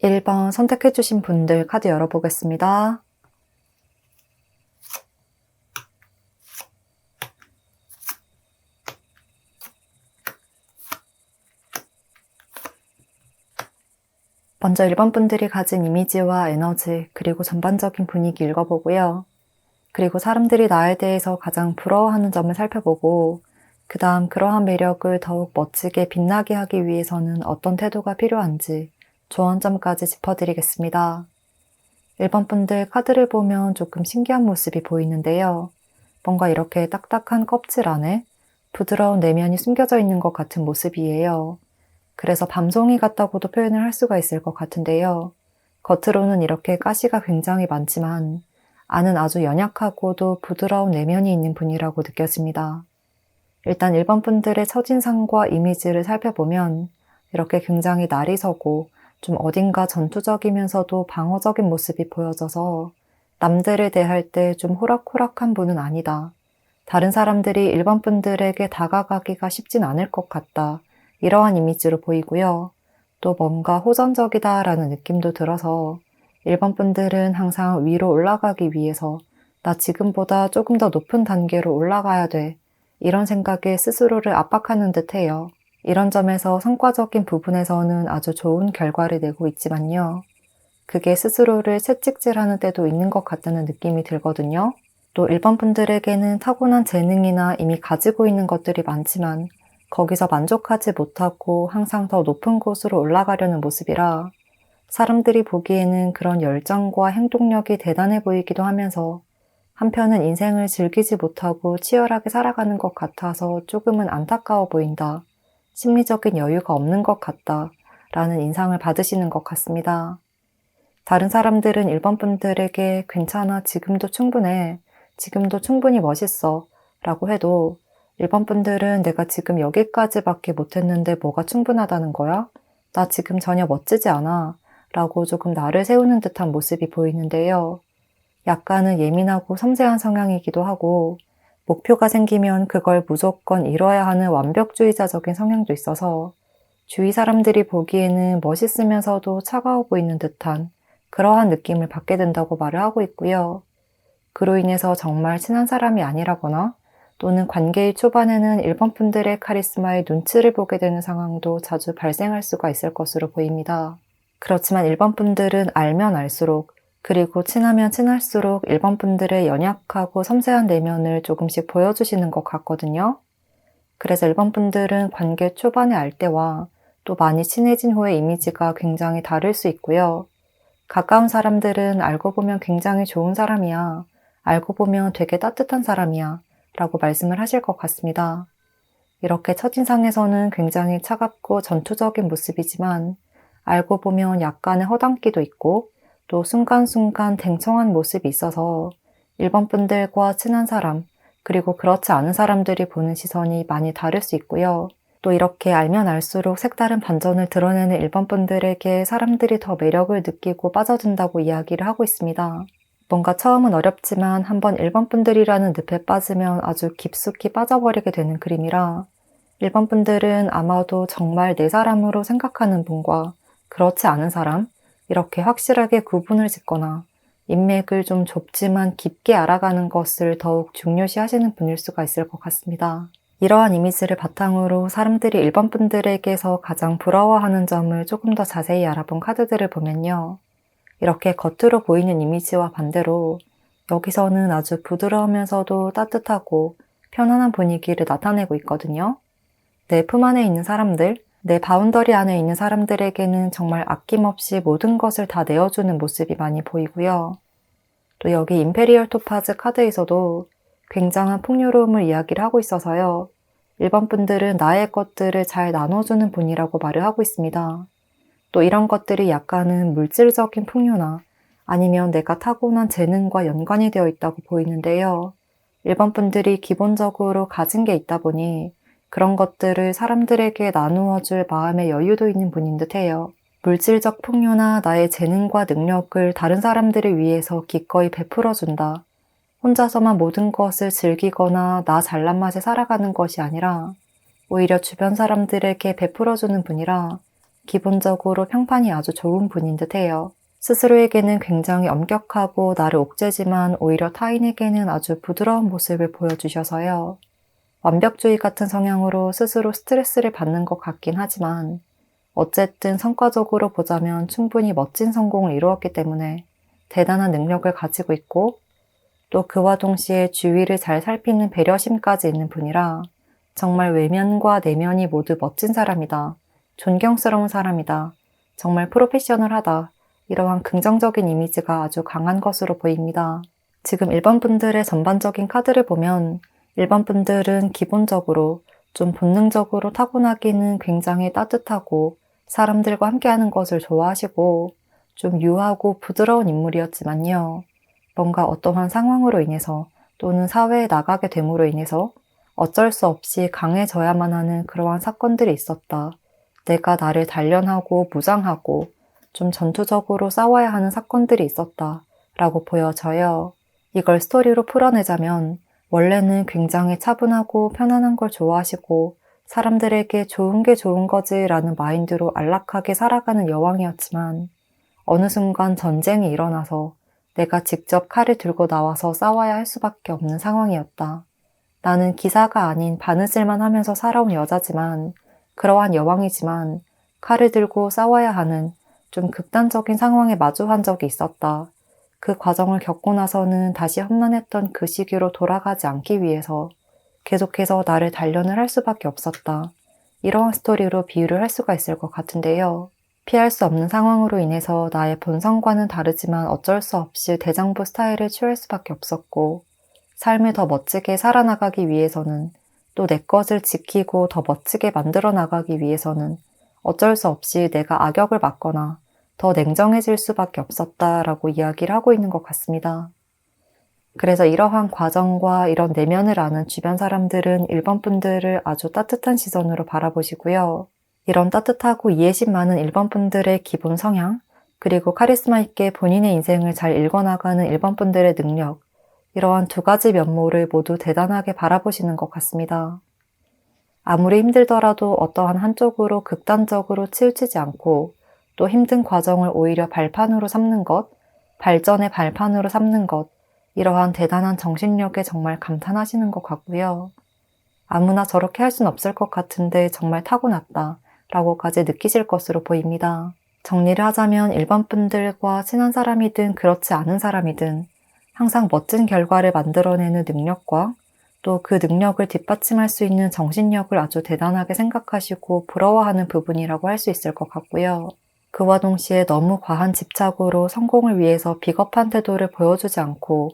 1번 선택해주신 분들 카드 열어보겠습니다. 먼저 1번 분들이 가진 이미지와 에너지, 그리고 전반적인 분위기 읽어보고요. 그리고 사람들이 나에 대해서 가장 부러워하는 점을 살펴보고 그 다음 그러한 매력을 더욱 멋지게 빛나게 하기 위해서는 어떤 태도가 필요한지 조언점까지 짚어드리겠습니다. 1번 분들 카드를 보면 조금 신기한 모습이 보이는데요. 뭔가 이렇게 딱딱한 껍질 안에 부드러운 내면이 숨겨져 있는 것 같은 모습이에요. 그래서 밤송이 같다고도 표현을 할 수가 있을 것 같은데요. 겉으로는 이렇게 가시가 굉장히 많지만 안은 아주 연약하고도 부드러운 내면이 있는 분이라고 느껴집니다. 일단 1번 분들의 첫인상과 이미지를 살펴보면 이렇게 굉장히 날이 서고 좀 어딘가 전투적이면서도 방어적인 모습이 보여져서 남들을 대할 때 좀 호락호락한 분은 아니다. 다른 사람들이 1번 분들에게 다가가기가 쉽진 않을 것 같다. 이러한 이미지로 보이고요. 또 뭔가 호전적이다라는 느낌도 들어서 1번 분들은 항상 위로 올라가기 위해서 나 지금보다 조금 더 높은 단계로 올라가야 돼. 이런 생각에 스스로를 압박하는 듯해요. 이런 점에서 성과적인 부분에서는 아주 좋은 결과를 내고 있지만요. 그게 스스로를 채찍질하는 때도 있는 것 같다는 느낌이 들거든요. 또 1번 분들에게는 타고난 재능이나 이미 가지고 있는 것들이 많지만 거기서 만족하지 못하고 항상 더 높은 곳으로 올라가려는 모습이라 사람들이 보기에는 그런 열정과 행동력이 대단해 보이기도 하면서 한편은 인생을 즐기지 못하고 치열하게 살아가는 것 같아서 조금은 안타까워 보인다. 심리적인 여유가 없는 것 같다. 라는 인상을 받으시는 것 같습니다. 다른 사람들은 1번 분들에게 괜찮아, 지금도 충분해, 지금도 충분히 멋있어 라고 해도 1번 분들은 내가 지금 여기까지밖에 못했는데 뭐가 충분하다는 거야? 나 지금 전혀 멋지지 않아 라고 조금 나를 세우는 듯한 모습이 보이는데요. 약간은 예민하고 섬세한 성향이기도 하고 목표가 생기면 그걸 무조건 이뤄야 하는 완벽주의자적인 성향도 있어서 주위 사람들이 보기에는 멋있으면서도 차가워 보이는 듯한 그러한 느낌을 받게 된다고 말을 하고 있고요. 그로 인해서 정말 친한 사람이 아니라거나 또는 관계의 초반에는 1번 분들의 카리스마에 눈치를 보게 되는 상황도 자주 발생할 수가 있을 것으로 보입니다. 그렇지만 1번 분들은 알면 알수록 그리고 친하면 친할수록 1번 분들의 연약하고 섬세한 내면을 조금씩 보여주시는 것 같거든요. 그래서 1번 분들은 관계 초반에 알 때와 또 많이 친해진 후의 이미지가 굉장히 다를 수 있고요. 가까운 사람들은 알고 보면 굉장히 좋은 사람이야. 알고 보면 되게 따뜻한 사람이야. 라고 말씀을 하실 것 같습니다. 이렇게 첫인상에서는 굉장히 차갑고 전투적인 모습이지만 알고 보면 약간의 허당기도 있고 또 순간순간 댕청한 모습이 있어서 일본 분들과 친한 사람, 그리고 그렇지 않은 사람들이 보는 시선이 많이 다를 수 있고요. 또 이렇게 알면 알수록 색다른 반전을 드러내는 일본 분들에게 사람들이 더 매력을 느끼고 빠져든다고 이야기를 하고 있습니다. 뭔가 처음은 어렵지만 한번 일본 분들이라는 늪에 빠지면 아주 깊숙이 빠져버리게 되는 그림이라 일본 분들은 아마도 정말 내 사람으로 생각하는 분과 그렇지 않은 사람, 이렇게 확실하게 구분을 짓거나 인맥을 좀 좁지만 깊게 알아가는 것을 더욱 중요시 하시는 분일 수가 있을 것 같습니다. 이러한 이미지를 바탕으로 사람들이 일본 분들에게서 가장 부러워하는 점을 조금 더 자세히 알아본 카드들을 보면요. 이렇게 겉으로 보이는 이미지와 반대로 여기서는 아주 부드러우면서도 따뜻하고 편안한 분위기를 나타내고 있거든요. 내 품 안에 있는 사람들, 내 바운더리 안에 있는 사람들에게는 정말 아낌없이 모든 것을 다 내어주는 모습이 많이 보이고요. 또 여기 임페리얼 토파즈 카드에서도 굉장한 풍요로움을 이야기를 하고 있어서요. 일본 분들은 나의 것들을 잘 나눠주는 분이라고 말을 하고 있습니다. 또 이런 것들이 약간은 물질적인 풍요나 아니면 내가 타고난 재능과 연관이 되어 있다고 보이는데요. 일본 분들이 기본적으로 가진 게 있다 보니 그런 것들을 사람들에게 나누어 줄 마음의 여유도 있는 분인 듯해요. 물질적 풍요나 나의 재능과 능력을 다른 사람들을 위해서 기꺼이 베풀어 준다. 혼자서만 모든 것을 즐기거나 나 잘난 맛에 살아가는 것이 아니라 오히려 주변 사람들에게 베풀어주는 분이라 기본적으로 평판이 아주 좋은 분인 듯해요. 스스로에게는 굉장히 엄격하고 나를 옥죄지만 오히려 타인에게는 아주 부드러운 모습을 보여주셔서요. 완벽주의 같은 성향으로 스스로 스트레스를 받는 것 같긴 하지만 어쨌든 성과적으로 보자면 충분히 멋진 성공을 이루었기 때문에 대단한 능력을 가지고 있고 또 그와 동시에 주위를 잘 살피는 배려심까지 있는 분이라 정말 외면과 내면이 모두 멋진 사람이다. 존경스러운 사람이다. 정말 프로페셔널하다. 이러한 긍정적인 이미지가 아주 강한 것으로 보입니다. 지금 일본 분들의 전반적인 카드를 보면 일본 분들은 기본적으로 좀 본능적으로 타고나기는 굉장히 따뜻하고 사람들과 함께하는 것을 좋아하시고 좀 유하고 부드러운 인물이었지만요. 뭔가 어떠한 상황으로 인해서 또는 사회에 나가게 됨으로 인해서 어쩔 수 없이 강해져야만 하는 그러한 사건들이 있었다. 내가 나를 단련하고 무장하고 좀 전투적으로 싸워야 하는 사건들이 있었다. 라고 보여져요. 이걸 스토리로 풀어내자면 원래는 굉장히 차분하고 편안한 걸 좋아하시고 사람들에게 좋은 게 좋은 거지 라는 마인드로 안락하게 살아가는 여왕이었지만 어느 순간 전쟁이 일어나서 내가 직접 칼을 들고 나와서 싸워야 할 수밖에 없는 상황이었다. 나는 기사가 아닌 바느질만 하면서 살아온 여자지만 그러한 여왕이지만 칼을 들고 싸워야 하는 좀 극단적인 상황에 마주한 적이 있었다. 그 과정을 겪고 나서는 다시 험난했던 그 시기로 돌아가지 않기 위해서 계속해서 나를 단련을 할 수밖에 없었다. 이러한 스토리로 비유를 할 수가 있을 것 같은데요. 피할 수 없는 상황으로 인해서 나의 본성과는 다르지만 어쩔 수 없이 대장부 스타일을 취할 수밖에 없었고 삶을 더 멋지게 살아나가기 위해서는 또 내 것을 지키고 더 멋지게 만들어 나가기 위해서는 어쩔 수 없이 내가 악역을 맡거나 더 냉정해질 수밖에 없었다라고 이야기를 하고 있는 것 같습니다. 그래서 이러한 과정과 이런 내면을 아는 주변 사람들은 일본 분들을 아주 따뜻한 시선으로 바라보시고요. 이런 따뜻하고 이해심 많은 일본 분들의 기본 성향, 그리고 카리스마 있게 본인의 인생을 잘 읽어나가는 일본 분들의 능력, 이러한 두 가지 면모를 모두 대단하게 바라보시는 것 같습니다. 아무리 힘들더라도 어떠한 한쪽으로 극단적으로 치우치지 않고 또 힘든 과정을 오히려 발판으로 삼는 것, 발전의 발판으로 삼는 것, 이러한 대단한 정신력에 정말 감탄하시는 것 같고요. 아무나 저렇게 할 순 없을 것 같은데 정말 타고났다 라고까지 느끼실 것으로 보입니다. 정리를 하자면 일본 분들과 친한 사람이든 그렇지 않은 사람이든 항상 멋진 결과를 만들어내는 능력과 또 그 능력을 뒷받침할 수 있는 정신력을 아주 대단하게 생각하시고 부러워하는 부분이라고 할 수 있을 것 같고요. 그와 동시에 너무 과한 집착으로 성공을 위해서 비겁한 태도를 보여주지 않고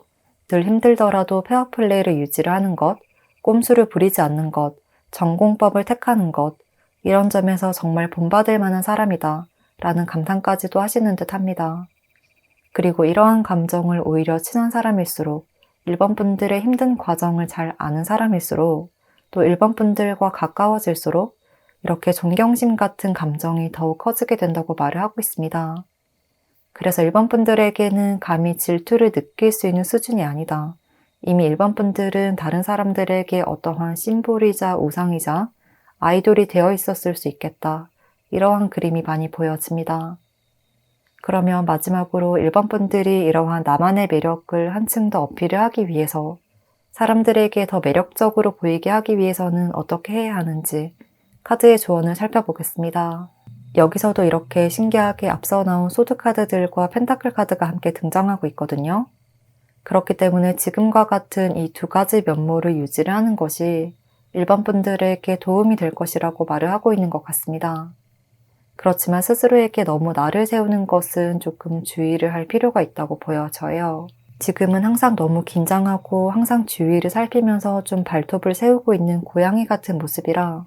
늘 힘들더라도 페어플레이를 유지를 하는 것, 꼼수를 부리지 않는 것, 전공법을 택하는 것, 이런 점에서 정말 본받을 만한 사람이다 라는 감탄까지도 하시는 듯 합니다. 그리고 이러한 감정을 오히려 친한 사람일수록, 일본 분들의 힘든 과정을 잘 아는 사람일수록, 또 일본 분들과 가까워질수록 이렇게 존경심 같은 감정이 더욱 커지게 된다고 말을 하고 있습니다. 그래서 일본 분들에게는 감히 질투를 느낄 수 있는 수준이 아니다. 이미 일본 분들은 다른 사람들에게 어떠한 심볼이자 우상이자 아이돌이 되어 있었을 수 있겠다. 이러한 그림이 많이 보여집니다. 그러면 마지막으로 일본 분들이 이러한 나만의 매력을 한층 더 어필을 하기 위해서, 사람들에게 더 매력적으로 보이게 하기 위해서는 어떻게 해야 하는지 카드의 조언을 살펴보겠습니다. 여기서도 이렇게 신기하게 앞서 나온 소드 카드들과 펜타클 카드가 함께 등장하고 있거든요. 그렇기 때문에 지금과 같은 이 두 가지 면모를 유지를 하는 것이 일본 분들에게 도움이 될 것이라고 말을 하고 있는 것 같습니다. 그렇지만 스스로에게 너무 나를 세우는 것은 조금 주의를 할 필요가 있다고 보여져요. 지금은 항상 너무 긴장하고 항상 주위를 살피면서 좀 발톱을 세우고 있는 고양이 같은 모습이라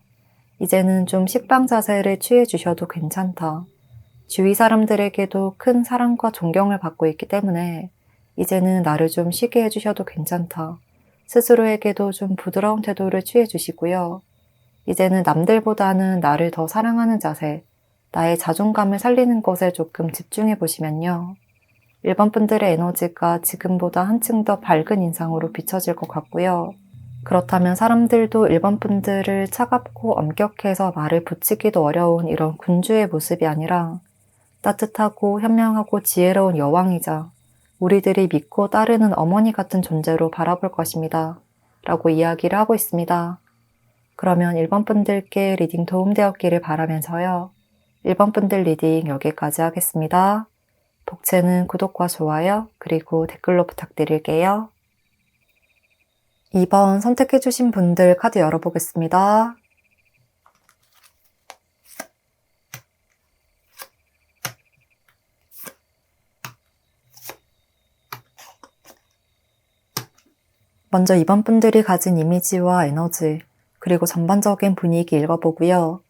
이제는 좀 식빵 자세를 취해 주셔도 괜찮다. 주위 사람들에게도 큰 사랑과 존경을 받고 있기 때문에 이제는 나를 좀 쉬게 해주셔도 괜찮다. 스스로에게도 좀 부드러운 태도를 취해 주시고요. 이제는 남들보다는 나를 더 사랑하는 자세, 나의 자존감을 살리는 것에 조금 집중해 보시면요. 일본 분들의 에너지가 지금보다 한층 더 밝은 인상으로 비춰질 것 같고요. 그렇다면 사람들도 일본 분들을 차갑고 엄격해서 말을 붙이기도 어려운 이런 군주의 모습이 아니라 따뜻하고 현명하고 지혜로운 여왕이자 우리들이 믿고 따르는 어머니 같은 존재로 바라볼 것입니다. 라고 이야기를 하고 있습니다. 그러면 일본 분들께 리딩 도움되었기를 바라면서요. 일본 분들 리딩 여기까지 하겠습니다. 복채는 구독과 좋아요, 그리고 댓글로 부탁드릴게요. 2번 선택해주신 분들 카드 열어보겠습니다. 먼저 2번 분들이 가진 이미지와 에너지, 그리고 전반적인 분위기 읽어보고요.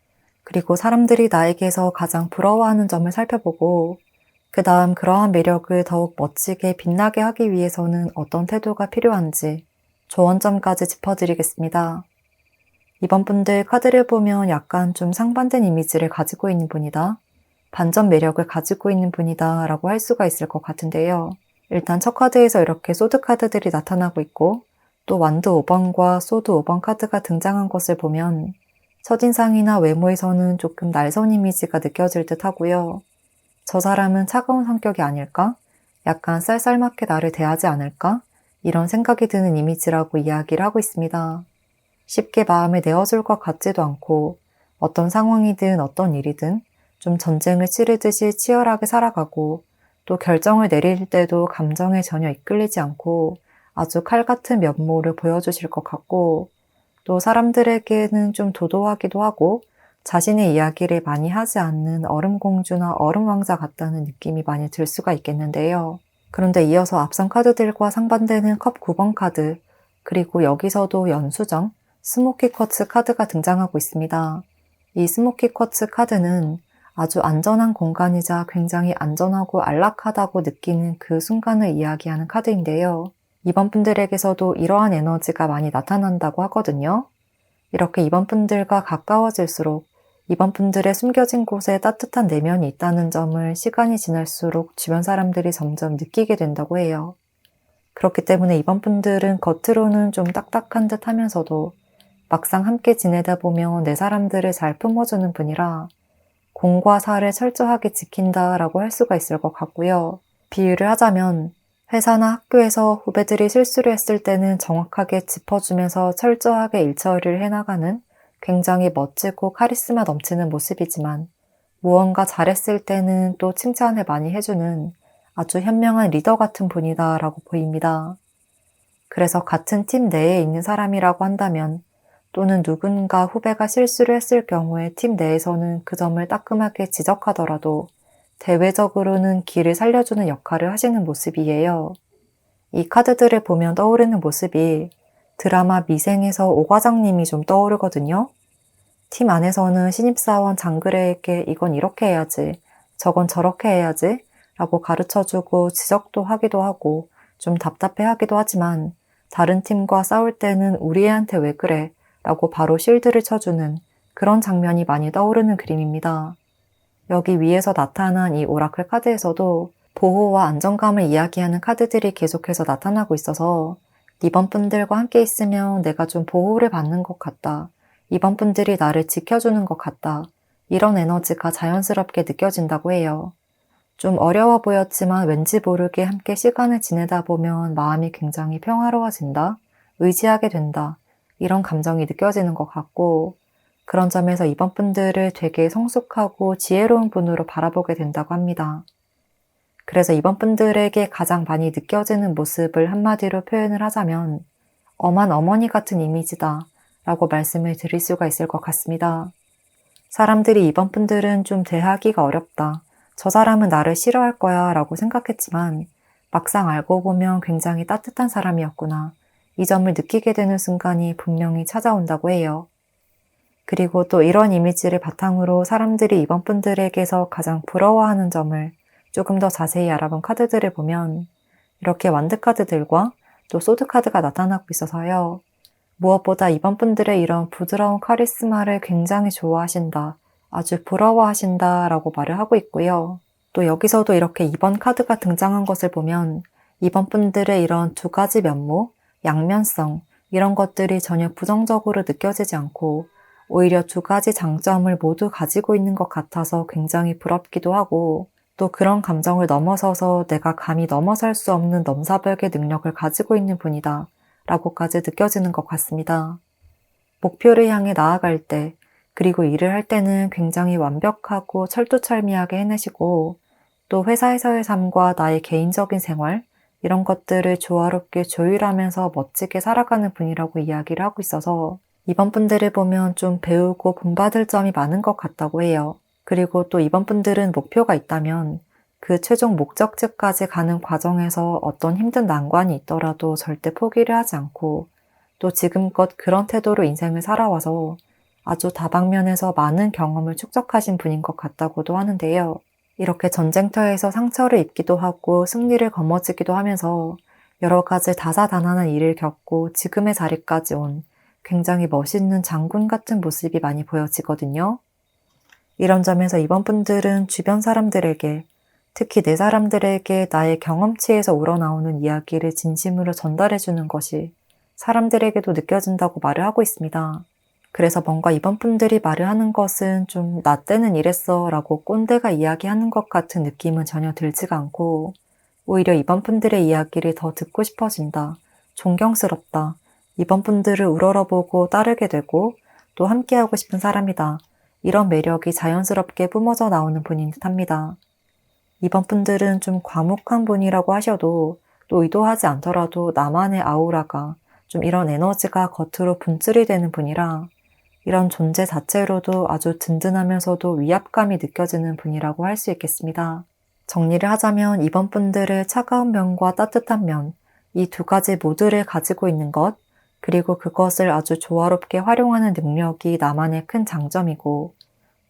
그리고 사람들이 나에게서 가장 부러워하는 점을 살펴보고 그 다음 그러한 매력을 더욱 멋지게 빛나게 하기 위해서는 어떤 태도가 필요한지 조언점까지 짚어드리겠습니다. 이번 분들 카드를 보면 약간 좀 상반된 이미지를 가지고 있는 분이다, 반전 매력을 가지고 있는 분이다 라고 할 수가 있을 것 같은데요. 일단 첫 카드에서 이렇게 소드 카드들이 나타나고 있고 또 완드 5번과 소드 5번 카드가 등장한 것을 보면 첫인상이나 외모에서는 조금 날선 이미지가 느껴질 듯 하고요. 저 사람은 차가운 성격이 아닐까? 약간 쌀쌀맞게 나를 대하지 않을까? 이런 생각이 드는 이미지라고 이야기를 하고 있습니다. 쉽게 마음을 내어줄 것 같지도 않고 어떤 상황이든 어떤 일이든 좀 전쟁을 치르듯이 치열하게 살아가고 또 결정을 내릴 때도 감정에 전혀 이끌리지 않고 아주 칼 같은 면모를 보여주실 것 같고 또 사람들에게는 좀 도도하기도 하고 자신의 이야기를 많이 하지 않는 얼음공주나 얼음왕자 같다는 느낌이 많이 들 수가 있겠는데요. 그런데 이어서 앞선 카드들과 상반되는 컵 9번 카드, 그리고 여기서도 연수정, 스모키 쿼츠 카드가 등장하고 있습니다. 이 스모키 쿼츠 카드는 아주 안전한 공간이자 굉장히 안전하고 안락하다고 느끼는 그 순간을 이야기하는 카드인데요. 이번 분들에게서도 이러한 에너지가 많이 나타난다고 하거든요. 이렇게 이번 분들과 가까워질수록 이번 분들의 숨겨진 곳에 따뜻한 내면이 있다는 점을 시간이 지날수록 주변 사람들이 점점 느끼게 된다고 해요. 그렇기 때문에 이번 분들은 겉으로는 좀 딱딱한 듯 하면서도 막상 함께 지내다 보면 내 사람들을 잘 품어주는 분이라 공과 사를 철저하게 지킨다라고 할 수가 있을 것 같고요. 비유를 하자면 회사나 학교에서 후배들이 실수를 했을 때는 정확하게 짚어주면서 철저하게 일처리를 해나가는 굉장히 멋지고 카리스마 넘치는 모습이지만 무언가 잘했을 때는 또 칭찬을 많이 해주는 아주 현명한 리더 같은 분이다 라고 보입니다. 그래서 같은 팀 내에 있는 사람이라고 한다면 또는 누군가 후배가 실수를 했을 경우에 팀 내에서는 그 점을 따끔하게 지적하더라도 대외적으로는 길을 살려주는 역할을 하시는 모습이에요. 이 카드들을 보면 떠오르는 모습이 드라마 미생에서 오 과장님이 좀 떠오르거든요. 팀 안에서는 신입사원 장그래에게 이건 이렇게 해야지, 저건 저렇게 해야지 라고 가르쳐주고 지적도 하기도 하고 좀 답답해 하기도 하지만 다른 팀과 싸울 때는 우리 애한테 왜 그래? 라고 바로 실드를 쳐주는 그런 장면이 많이 떠오르는 그림입니다. 여기 위에서 나타난 이 오라클 카드에서도 보호와 안정감을 이야기하는 카드들이 계속해서 나타나고 있어서 이번 분들과 함께 있으면 내가 좀 보호를 받는 것 같다. 이번 분들이 나를 지켜주는 것 같다. 이런 에너지가 자연스럽게 느껴진다고 해요. 좀 어려워 보였지만 왠지 모르게 함께 시간을 지내다 보면 마음이 굉장히 평화로워진다. 의지하게 된다. 이런 감정이 느껴지는 것 같고 그런 점에서 이번 분들을 되게 성숙하고 지혜로운 분으로 바라보게 된다고 합니다. 그래서 이번 분들에게 가장 많이 느껴지는 모습을 한마디로 표현을 하자면 엄한 어머니 같은 이미지다 라고 말씀을 드릴 수가 있을 것 같습니다. 사람들이 이번 분들은 좀 대하기가 어렵다. 저 사람은 나를 싫어할 거야 라고 생각했지만 막상 알고 보면 굉장히 따뜻한 사람이었구나. 이 점을 느끼게 되는 순간이 분명히 찾아온다고 해요. 그리고 또 이런 이미지를 바탕으로 사람들이 이번 분들에게서 가장 부러워하는 점을 조금 더 자세히 알아본 카드들을 보면 이렇게 완드 카드들과 또 소드 카드가 나타나고 있어서요. 무엇보다 이번 분들의 이런 부드러운 카리스마를 굉장히 좋아하신다. 아주 부러워하신다 라고 말을 하고 있고요. 또 여기서도 이렇게 2번 카드가 등장한 것을 보면 이번 분들의 이런 두 가지 면모, 양면성 이런 것들이 전혀 부정적으로 느껴지지 않고 오히려 두 가지 장점을 모두 가지고 있는 것 같아서 굉장히 부럽기도 하고 또 그런 감정을 넘어서서 내가 감히 넘어설 수 없는 넘사벽의 능력을 가지고 있는 분이다 라고까지 느껴지는 것 같습니다. 목표를 향해 나아갈 때 그리고 일을 할 때는 굉장히 완벽하고 철두철미하게 해내시고 또 회사에서의 삶과 나의 개인적인 생활 이런 것들을 조화롭게 조율하면서 멋지게 살아가는 분이라고 이야기를 하고 있어서 이번 분들을 보면 좀 배우고 본받을 점이 많은 것 같다고 해요. 그리고 또 이번 분들은 목표가 있다면 그 최종 목적지까지 가는 과정에서 어떤 힘든 난관이 있더라도 절대 포기를 하지 않고 또 지금껏 그런 태도로 인생을 살아와서 아주 다방면에서 많은 경험을 축적하신 분인 것 같다고도 하는데요. 이렇게 전쟁터에서 상처를 입기도 하고 승리를 거머쥐기도 하면서 여러 가지 다사다난한 일을 겪고 지금의 자리까지 온 굉장히 멋있는 장군 같은 모습이 많이 보여지거든요. 이런 점에서 이번 분들은 주변 사람들에게 특히 내 사람들에게 나의 경험치에서 우러나오는 이야기를 진심으로 전달해주는 것이 사람들에게도 느껴진다고 말을 하고 있습니다. 그래서 뭔가 이번 분들이 말을 하는 것은 좀 나 때는 이랬어 라고 꼰대가 이야기하는 것 같은 느낌은 전혀 들지가 않고 오히려 이번 분들의 이야기를 더 듣고 싶어진다. 존경스럽다. 이번 분들을 우러러보고 따르게 되고 또 함께하고 싶은 사람이다. 이런 매력이 자연스럽게 뿜어져 나오는 분인 듯합니다. 이번 분들은 좀 과묵한 분이라고 하셔도 또 의도하지 않더라도 나만의 아우라가 좀 이런 에너지가 겉으로 분출이 되는 분이라 이런 존재 자체로도 아주 든든하면서도 위압감이 느껴지는 분이라고 할 수 있겠습니다. 정리를 하자면 이번 분들의 차가운 면과 따뜻한 면, 이 두 가지 모두를 가지고 있는 것, 그리고 그것을 아주 조화롭게 활용하는 능력이 나만의 큰 장점이고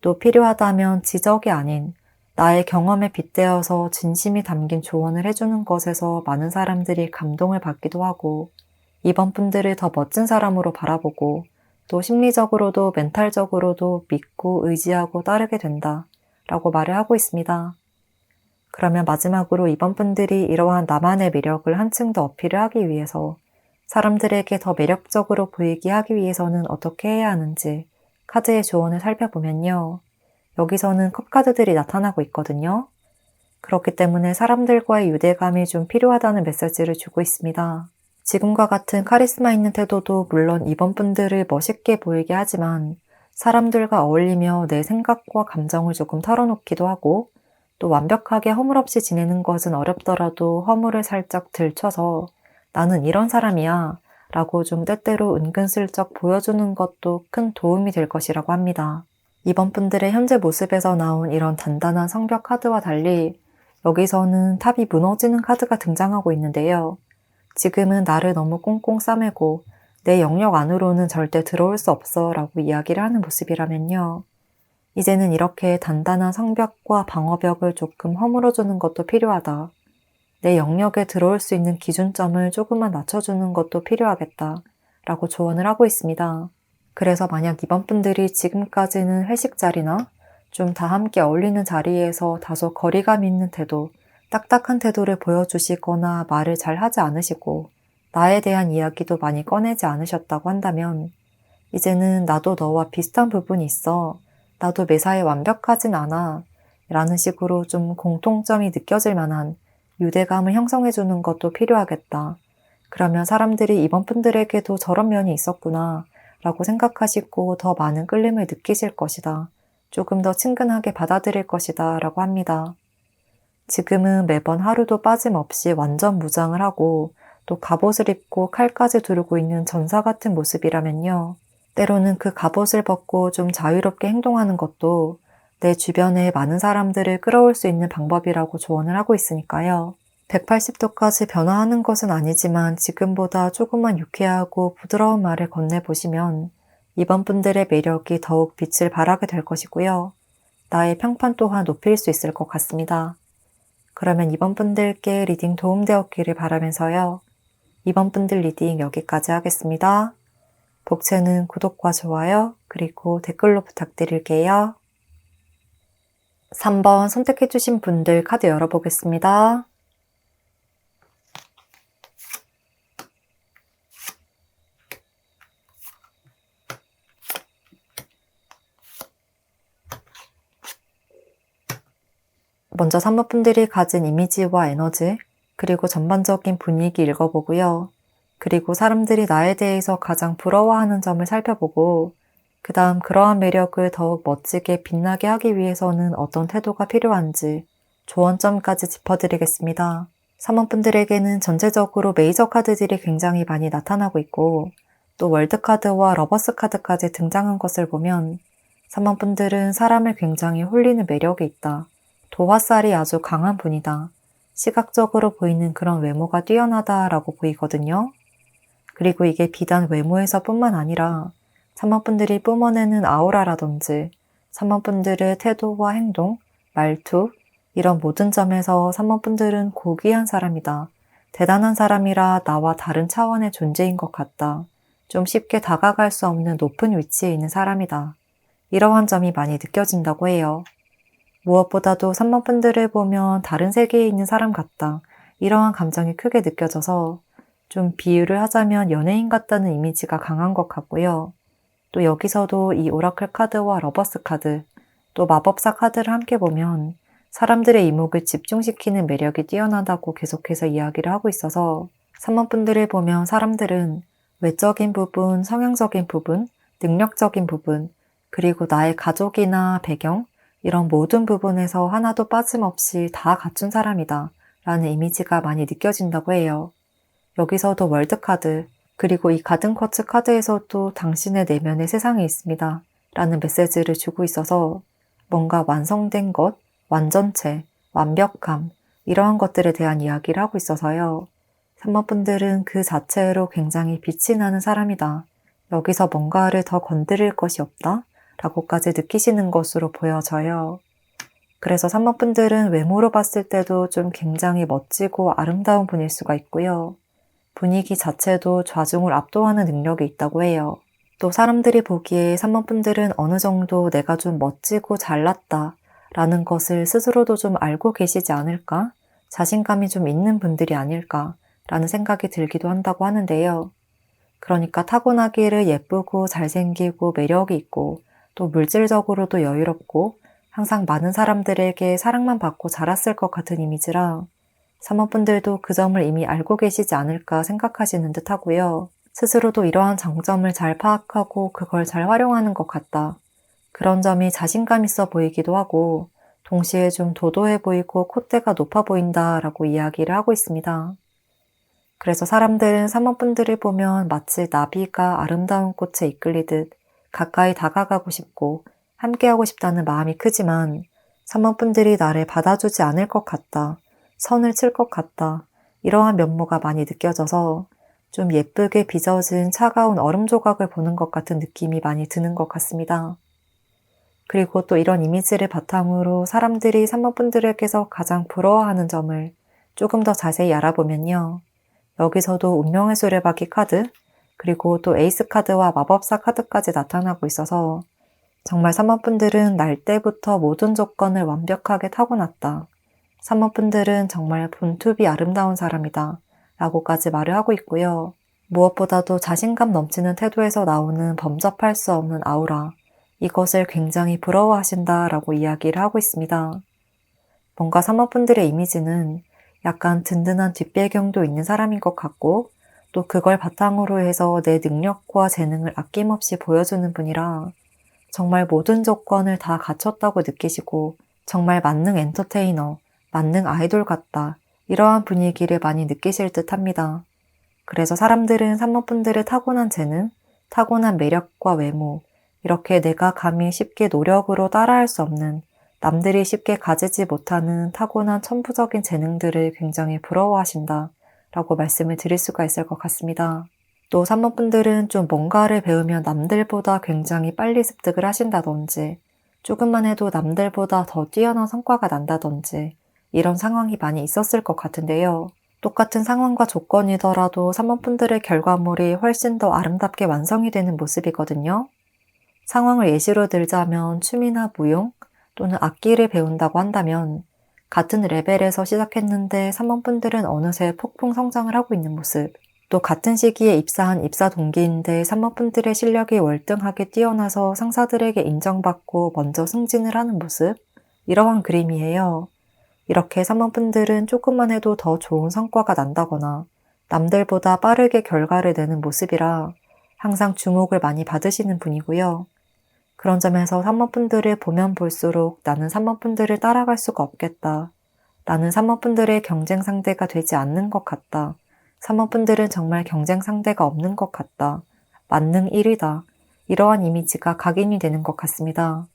또 필요하다면 지적이 아닌 나의 경험에 빗대어서 진심이 담긴 조언을 해주는 것에서 많은 사람들이 감동을 받기도 하고 이번 분들을 더 멋진 사람으로 바라보고 또 심리적으로도 멘탈적으로도 믿고 의지하고 따르게 된다 라고 말을 하고 있습니다. 그러면 마지막으로 이번 분들이 이러한 나만의 매력을 한층 더 어필을 하기 위해서 사람들에게 더 매력적으로 보이게 하기 위해서는 어떻게 해야 하는지 카드의 조언을 살펴보면요. 여기서는 컵카드들이 나타나고 있거든요. 그렇기 때문에 사람들과의 유대감이 좀 필요하다는 메시지를 주고 있습니다. 지금과 같은 카리스마 있는 태도도 물론 이번 분들을 멋있게 보이게 하지만 사람들과 어울리며 내 생각과 감정을 조금 털어놓기도 하고 또 완벽하게 허물 없이 지내는 것은 어렵더라도 허물을 살짝 들춰서 나는 이런 사람이야 라고 좀 때때로 은근슬쩍 보여주는 것도 큰 도움이 될 것이라고 합니다. 이번 분들의 현재 모습에서 나온 이런 단단한 성벽 카드와 달리 여기서는 탑이 무너지는 카드가 등장하고 있는데요. 지금은 나를 너무 꽁꽁 싸매고 내 영역 안으로는 절대 들어올 수 없어 라고 이야기를 하는 모습이라면요. 이제는 이렇게 단단한 성벽과 방어벽을 조금 허물어주는 것도 필요하다. 내 영역에 들어올 수 있는 기준점을 조금만 낮춰주는 것도 필요하겠다. 라고 조언을 하고 있습니다. 그래서 만약 이번 분들이 지금까지는 회식 자리나 좀 다 함께 어울리는 자리에서 다소 거리감 있는 태도, 딱딱한 태도를 보여주시거나 말을 잘 하지 않으시고 나에 대한 이야기도 많이 꺼내지 않으셨다고 한다면 이제는 나도 너와 비슷한 부분이 있어. 나도 매사에 완벽하진 않아. 라는 식으로 좀 공통점이 느껴질 만한 유대감을 형성해주는 것도 필요하겠다. 그러면 사람들이 이번 분들에게도 저런 면이 있었구나 라고 생각하시고 더 많은 끌림을 느끼실 것이다. 조금 더 친근하게 받아들일 것이다 라고 합니다. 지금은 매번 하루도 빠짐없이 완전 무장을 하고 또 갑옷을 입고 칼까지 두르고 있는 전사 같은 모습이라면요. 때로는 그 갑옷을 벗고 좀 자유롭게 행동하는 것도 내 주변에 많은 사람들을 끌어올 수 있는 방법이라고 조언을 하고 있으니까요. 180도까지 변화하는 것은 아니지만 지금보다 조금만 유쾌하고 부드러운 말을 건네보시면 이번 분들의 매력이 더욱 빛을 발하게 될 것이고요. 나의 평판 또한 높일 수 있을 것 같습니다. 그러면 이번 분들께 리딩 도움되었기를 바라면서요. 이번 분들 리딩 여기까지 하겠습니다. 복채는 구독과 좋아요 그리고 댓글로 부탁드릴게요. 3번 선택해주신 분들 카드 열어보겠습니다. 먼저 3번 분들이 가진 이미지와 에너지, 그리고 전반적인 분위기 읽어보고요. 그리고 사람들이 나에 대해서 가장 부러워하는 점을 살펴보고 그 다음 그러한 매력을 더욱 멋지게 빛나게 하기 위해서는 어떤 태도가 필요한지 조언점까지 짚어드리겠습니다. 3번 분들에게는 전체적으로 메이저 카드들이 굉장히 많이 나타나고 있고 또 월드카드와 러버스 카드까지 등장한 것을 보면 3번 분들은 사람을 굉장히 홀리는 매력이 있다. 도화살이 아주 강한 분이다. 시각적으로 보이는 그런 외모가 뛰어나다라고 보이거든요. 그리고 이게 비단 외모에서뿐만 아니라 3번 분들이 뿜어내는 아우라라든지 3번 분들의 태도와 행동, 말투 이런 모든 점에서 3번 분들은 고귀한 사람이다. 대단한 사람이라 나와 다른 차원의 존재인 것 같다. 좀 쉽게 다가갈 수 없는 높은 위치에 있는 사람이다. 이러한 점이 많이 느껴진다고 해요. 무엇보다도 3번 분들을 보면 다른 세계에 있는 사람 같다. 이러한 감정이 크게 느껴져서 좀 비유를 하자면 연예인 같다는 이미지가 강한 것 같고요. 또 여기서도 이 오라클 카드와 러버스 카드, 또 마법사 카드를 함께 보면 사람들의 이목을 집중시키는 매력이 뛰어나다고 계속해서 이야기를 하고 있어서 3번 분들을 보면 사람들은 외적인 부분, 성향적인 부분, 능력적인 부분, 그리고 나의 가족이나 배경, 이런 모든 부분에서 하나도 빠짐없이 다 갖춘 사람이다 라는 이미지가 많이 느껴진다고 해요. 여기서도 월드카드, 그리고 이 가든쿼츠 카드에서도 당신의 내면의 세상이 있습니다 라는 메시지를 주고 있어서 뭔가 완성된 것, 완전체, 완벽함 이러한 것들에 대한 이야기를 하고 있어서요. 3번 분들은 그 자체로 굉장히 빛이 나는 사람이다. 여기서 뭔가를 더 건드릴 것이 없다 라고까지 느끼시는 것으로 보여져요. 그래서 3번 분들은 외모로 봤을 때도 좀 굉장히 멋지고 아름다운 분일 수가 있고요. 분위기 자체도 좌중을 압도하는 능력이 있다고 해요. 또 사람들이 보기에 3번 분들은 어느 정도 내가 좀 멋지고 잘났다 라는 것을 스스로도 좀 알고 계시지 않을까? 자신감이 좀 있는 분들이 아닐까? 라는 생각이 들기도 한다고 하는데요. 그러니까 타고나기를 예쁘고 잘생기고 매력이 있고 또 물질적으로도 여유롭고 항상 많은 사람들에게 사랑만 받고 자랐을 것 같은 이미지라 3번 분들도 그 점을 이미 알고 계시지 않을까 생각하시는 듯 하고요. 스스로도 이러한 장점을 잘 파악하고 그걸 잘 활용하는 것 같다. 그런 점이 자신감 있어 보이기도 하고 동시에 좀 도도해 보이고 콧대가 높아 보인다라고 이야기를 하고 있습니다. 그래서 사람들은 3번 분들을 보면 마치 나비가 아름다운 꽃에 이끌리듯 가까이 다가가고 싶고 함께하고 싶다는 마음이 크지만 3번 분들이 나를 받아주지 않을 것 같다. 선을 칠 것 같다. 이러한 면모가 많이 느껴져서 좀 예쁘게 빚어진 차가운 얼음 조각을 보는 것 같은 느낌이 많이 드는 것 같습니다. 그리고 또 이런 이미지를 바탕으로 사람들이 3번분들에게서 가장 부러워하는 점을 조금 더 자세히 알아보면요. 여기서도 운명의 수레바퀴 카드, 그리고 또 에이스 카드와 마법사 카드까지 나타나고 있어서 정말 3번분들은 날 때부터 모든 조건을 완벽하게 타고났다. 3번분들은 정말 본투비 아름다운 사람이다. 라고까지 말을 하고 있고요. 무엇보다도 자신감 넘치는 태도에서 나오는 범접할 수 없는 아우라, 이것을 굉장히 부러워하신다라고 이야기를 하고 있습니다. 뭔가 3번분들의 이미지는 약간 든든한 뒷배경도 있는 사람인 것 같고 또 그걸 바탕으로 해서 내 능력과 재능을 아낌없이 보여주는 분이라 정말 모든 조건을 다 갖췄다고 느끼시고 정말 만능 엔터테이너, 만능 아이돌 같다 이러한 분위기를 많이 느끼실 듯 합니다. 그래서 사람들은 3번분들의 타고난 재능, 타고난 매력과 외모, 이렇게 내가 감히 쉽게 노력으로 따라할 수 없는 남들이 쉽게 가지지 못하는 타고난 천부적인 재능들을 굉장히 부러워하신다 라고 말씀을 드릴 수가 있을 것 같습니다. 또 3번분들은 좀 뭔가를 배우면 남들보다 굉장히 빨리 습득을 하신다든지 조금만 해도 남들보다 더 뛰어난 성과가 난다든지 이런 상황이 많이 있었을 것 같은데요. 똑같은 상황과 조건이더라도 3번분들의 결과물이 훨씬 더 아름답게 완성이 되는 모습이거든요. 상황을 예시로 들자면 춤이나 무용 또는 악기를 배운다고 한다면 같은 레벨에서 시작했는데 3번분들은 어느새 폭풍 성장을 하고 있는 모습, 또 같은 시기에 입사한 입사 동기인데 3번분들의 실력이 월등하게 뛰어나서 상사들에게 인정받고 먼저 승진을 하는 모습, 이러한 그림이에요. 이렇게 3번분들은 조금만 해도 더 좋은 성과가 난다거나 남들보다 빠르게 결과를 내는 모습이라 항상 주목을 많이 받으시는 분이고요. 그런 점에서 3번분들을 보면 볼수록 나는 3번분들을 따라갈 수가 없겠다. 나는 3번분들의 경쟁 상대가 되지 않는 것 같다. 3번분들은 정말 경쟁 상대가 없는 것 같다. 만능 1위다. 이러한 이미지가 각인이 되는 것 같습니다.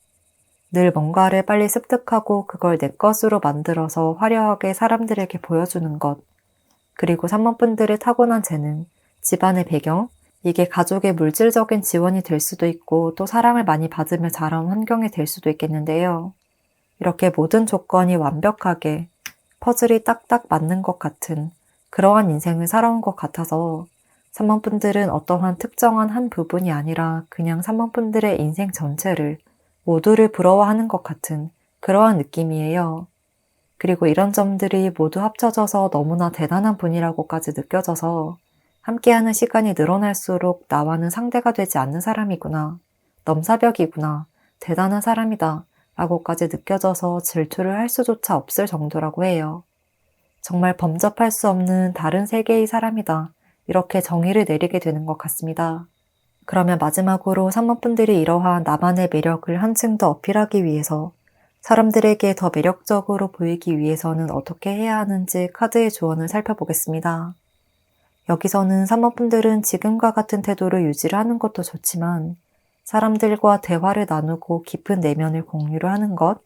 늘 뭔가를 빨리 습득하고 그걸 내 것으로 만들어서 화려하게 사람들에게 보여주는 것. 그리고 3번분들의 타고난 재능, 집안의 배경, 이게 가족의 물질적인 지원이 될 수도 있고 또 사랑을 많이 받으며 자란 환경이 될 수도 있겠는데요. 이렇게 모든 조건이 완벽하게 퍼즐이 딱딱 맞는 것 같은 그러한 인생을 살아온 것 같아서 3번분들은 어떠한 특정한 한 부분이 아니라 그냥 3번분들의 인생 전체를 모두를 부러워하는 것 같은 그러한 느낌이에요. 그리고 이런 점들이 모두 합쳐져서 너무나 대단한 분이라고까지 느껴져서 함께하는 시간이 늘어날수록 나와는 상대가 되지 않는 사람이구나, 넘사벽이구나, 대단한 사람이다 라고까지 느껴져서 질투를 할 수조차 없을 정도라고 해요. 정말 범접할 수 없는 다른 세계의 사람이다, 이렇게 정의를 내리게 되는 것 같습니다. 그러면 마지막으로 3번분들이 이러한 나만의 매력을 한층 더 어필하기 위해서 사람들에게 더 매력적으로 보이기 위해서는 어떻게 해야 하는지 카드의 조언을 살펴보겠습니다. 여기서는 3번분들은 지금과 같은 태도를 유지를 하는 것도 좋지만 사람들과 대화를 나누고 깊은 내면을 공유를 하는 것,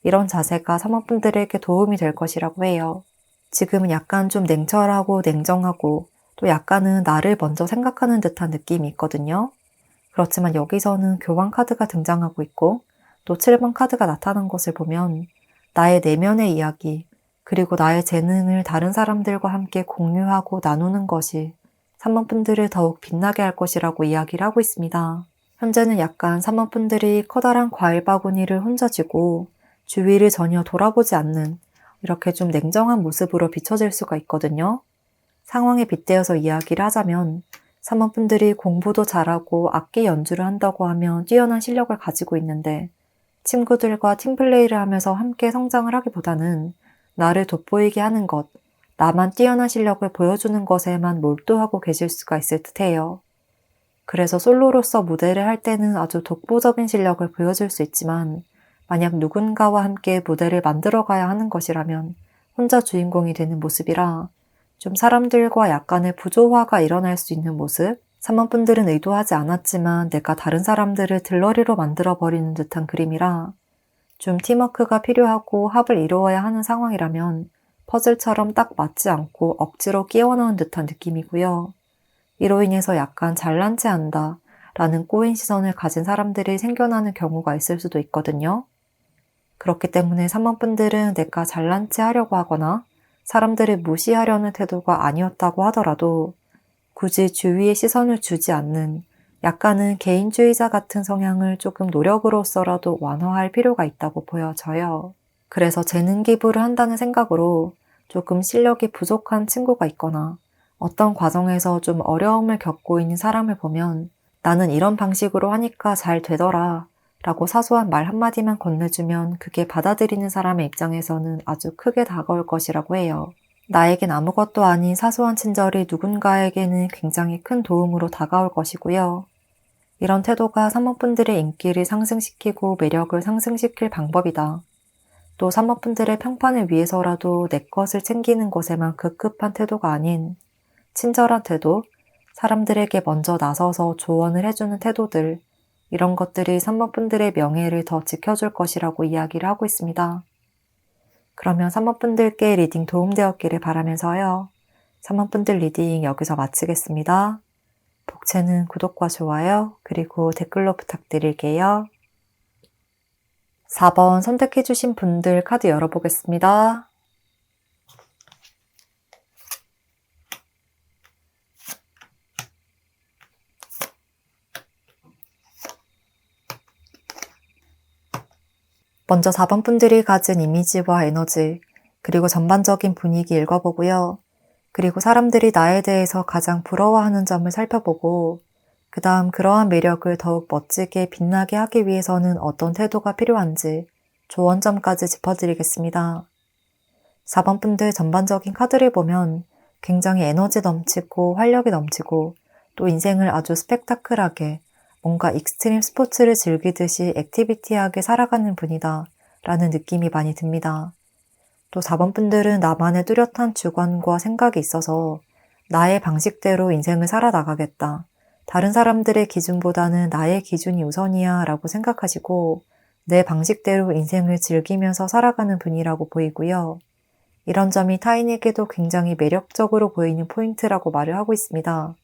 이런 자세가 3번분들에게 도움이 될 것이라고 해요. 지금은 약간 좀 냉철하고 냉정하고 또 약간은 나를 먼저 생각하는 듯한 느낌이 있거든요. 그렇지만 여기서는 교환 카드가 등장하고 있고 또 7번 카드가 나타난 것을 보면 나의 내면의 이야기, 그리고 나의 재능을 다른 사람들과 함께 공유하고 나누는 것이 3번분들을 더욱 빛나게 할 것이라고 이야기를 하고 있습니다. 현재는 약간 3번분들이 커다란 과일 바구니를 혼자 쥐고 주위를 전혀 돌아보지 않는 이렇게 좀 냉정한 모습으로 비춰질 수가 있거든요. 상황에 빗대어서 이야기를 하자면 3번분들이 공부도 잘하고 악기 연주를 한다고 하면 뛰어난 실력을 가지고 있는데 친구들과 팀플레이를 하면서 함께 성장을 하기보다는 나를 돋보이게 하는 것, 나만 뛰어난 실력을 보여주는 것에만 몰두하고 계실 수가 있을 듯해요. 그래서 솔로로서 무대를 할 때는 아주 독보적인 실력을 보여줄 수 있지만 만약 누군가와 함께 무대를 만들어가야 하는 것이라면 혼자 주인공이 되는 모습이라 좀 사람들과 약간의 부조화가 일어날 수 있는 모습, 3번분들은 의도하지 않았지만 내가 다른 사람들을 들러리로 만들어버리는 듯한 그림이라 좀 팀워크가 필요하고 합을 이루어야 하는 상황이라면 퍼즐처럼 딱 맞지 않고 억지로 끼워 넣은 듯한 느낌이고요. 이로 인해서 약간 잘난 체 한다 라는 꼬인 시선을 가진 사람들이 생겨나는 경우가 있을 수도 있거든요. 그렇기 때문에 3번 분들은 내가 잘난 체 하려고 하거나 사람들을 무시하려는 태도가 아니었다고 하더라도 굳이 주위에 시선을 주지 않는 약간은 개인주의자 같은 성향을 조금 노력으로써라도 완화할 필요가 있다고 보여져요. 그래서 재능 기부를 한다는 생각으로 조금 실력이 부족한 친구가 있거나 어떤 과정에서 좀 어려움을 겪고 있는 사람을 보면 나는 이런 방식으로 하니까 잘 되더라 라고 사소한 말 한마디만 건네주면 그게 받아들이는 사람의 입장에서는 아주 크게 다가올 것이라고 해요. 나에겐 아무것도 아닌 사소한 친절이 누군가에게는 굉장히 큰 도움으로 다가올 것이고요. 이런 태도가 3번 분들의 인기를 상승시키고 매력을 상승시킬 방법이다. 또 3번 분들의 평판을 위해서라도 내 것을 챙기는 것에만 급급한 태도가 아닌 친절한 태도, 사람들에게 먼저 나서서 조언을 해주는 태도들, 이런 것들이 3번 분들의 명예를 더 지켜줄 것이라고 이야기를 하고 있습니다. 그러면 3번 분들께 리딩 도움되었기를 바라면서요. 3번 분들 리딩 여기서 마치겠습니다. 복채는 구독과 좋아요, 그리고 댓글로 부탁드릴게요. 4번 선택해주신 분들 카드 열어보겠습니다. 먼저 4번 분들이 가진 이미지와 에너지, 그리고 전반적인 분위기 읽어보고요. 그리고 사람들이 나에 대해서 가장 부러워하는 점을 살펴보고 그 다음 그러한 매력을 더욱 멋지게 빛나게 하기 위해서는 어떤 태도가 필요한지 조언점까지 짚어드리겠습니다. 4번 분들 전반적인 카드를 보면 굉장히 에너지 넘치고 활력이 넘치고 또 인생을 아주 스펙타클하게 뭔가 익스트림 스포츠를 즐기듯이 액티비티하게 살아가는 분이다 라는 느낌이 많이 듭니다. 또 4번 분들은 나만의 뚜렷한 주관과 생각이 있어서 나의 방식대로 인생을 살아나가겠다. 다른 사람들의 기준보다는 나의 기준이 우선이야 라고 생각하시고 내 방식대로 인생을 즐기면서 살아가는 분이라고 보이고요. 이런 점이 타인에게도 굉장히 매력적으로 보이는 포인트라고 말을 하고 있습니다.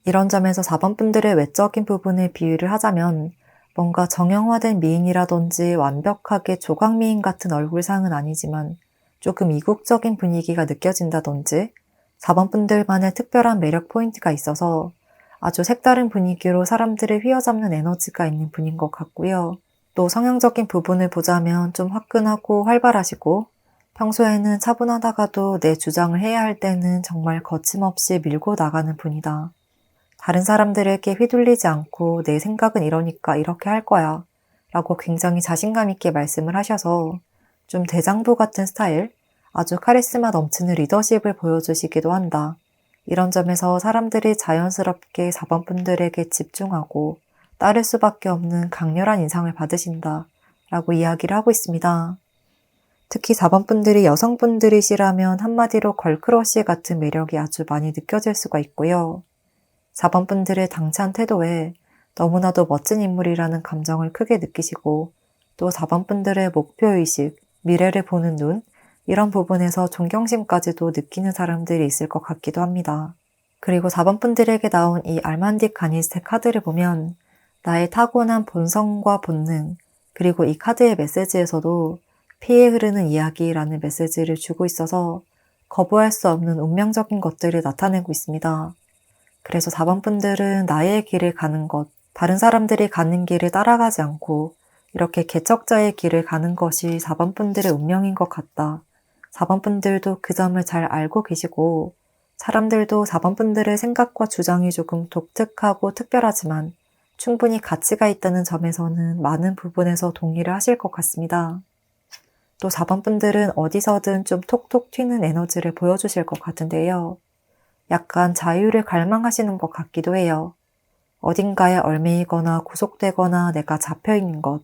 이런 점에서 4번 분들의 외적인 부분을 비유를 하자면 뭔가 정형화된 미인이라든지 완벽하게 조각미인 같은 얼굴상은 아니지만 조금 이국적인 분위기가 느껴진다든지 4번 분들만의 특별한 매력 포인트가 있어서 아주 색다른 분위기로 사람들을 휘어잡는 에너지가 있는 분인 것 같고요. 또 성향적인 부분을 보자면 좀 화끈하고 활발하시고 평소에는 차분하다가도 내 주장을 해야 할 때는 정말 거침없이 밀고 나가는 분이다. 다른 사람들에게 휘둘리지 않고 내 생각은 이러니까 이렇게 할 거야 라고 굉장히 자신감 있게 말씀을 하셔서 좀 대장부 같은 스타일, 아주 카리스마 넘치는 리더십을 보여주시기도 한다. 이런 점에서 사람들이 자연스럽게 4번 분들에게 집중하고 따를 수밖에 없는 강렬한 인상을 받으신다 라고 이야기를 하고 있습니다. 특히 4번 분들이 여성분들이시라면 한마디로 걸크러쉬 같은 매력이 아주 많이 느껴질 수가 있고요. 4번 분들의 당찬 태도에 너무나도 멋진 인물이라는 감정을 크게 느끼시고 또 4번 분들의 목표의식, 미래를 보는 눈, 이런 부분에서 존경심까지도 느끼는 사람들이 있을 것 같기도 합니다. 그리고 4번 분들에게 나온 이 알만딕 가니스트 카드를 보면 나의 타고난 본성과 본능, 그리고 이 카드의 메시지에서도 피에 흐르는 이야기라는 메시지를 주고 있어서 거부할 수 없는 운명적인 것들을 나타내고 있습니다. 그래서 4번 분들은 나의 길을 가는 것, 다른 사람들이 가는 길을 따라가지 않고 이렇게 개척자의 길을 가는 것이 4번 분들의 운명인 것 같다. 4번 분들도 그 점을 잘 알고 계시고 사람들도 4번 분들의 생각과 주장이 조금 독특하고 특별하지만 충분히 가치가 있다는 점에서는 많은 부분에서 동의를 하실 것 같습니다. 또 4번 분들은 어디서든 좀 톡톡 튀는 에너지를 보여주실 것 같은데요. 약간 자유를 갈망하시는 것 같기도 해요. 어딘가에 얽매이거나 구속되거나 내가 잡혀있는 것,